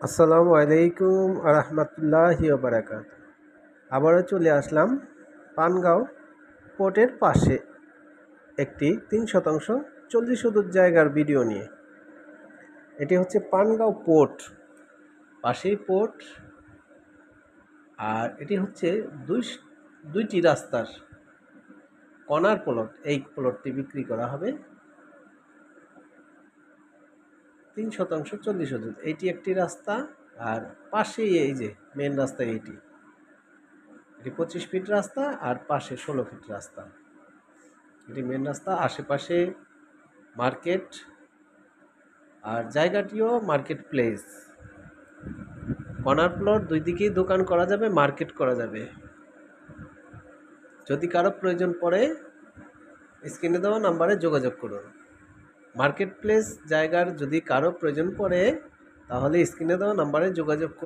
আসসালামু আলাইকুম আরহামতুল্লাহি বারাকাত। আবারও চলে আসলাম পানগাঁও পোর্টের পাশে একটি 3 শতাংশ 40 শতক জায়গার ভিডিও নিয়ে। এটি হচ্ছে পানগাঁও পোর্ট, পাশেই পোর্ট। আর এটি হচ্ছে দুইটি রাস্তার কর্নার প্লট। এই প্লটটি বিক্রি করা হবে 3 শতাংশ 40 শতক। এইটি একটি রাস্তা, আর পাশেই এই যে মেন রাস্তা, এটি 25 ফিট রাস্তা আর পাশে 16 ফিট রাস্তা। এটি মেন রাস্তা, আশেপাশে মার্কেট, আর জায়গাটিও মার্কেট প্লেস। কর্নার প্লট, দুই দিকেই দোকান করা যাবে, মার্কেট করা যাবে। যদি কারো প্রয়োজন পড়ে স্ক্রিনে দেওয়া নাম্বারে যোগাযোগ করুন। মার্কেট প্লেস জায়গার যদি কারো প্রয়োজন পড়ে তাহলে স্ক্রিনে দেওয়া নাম্বারে যোগাযোগ করুন।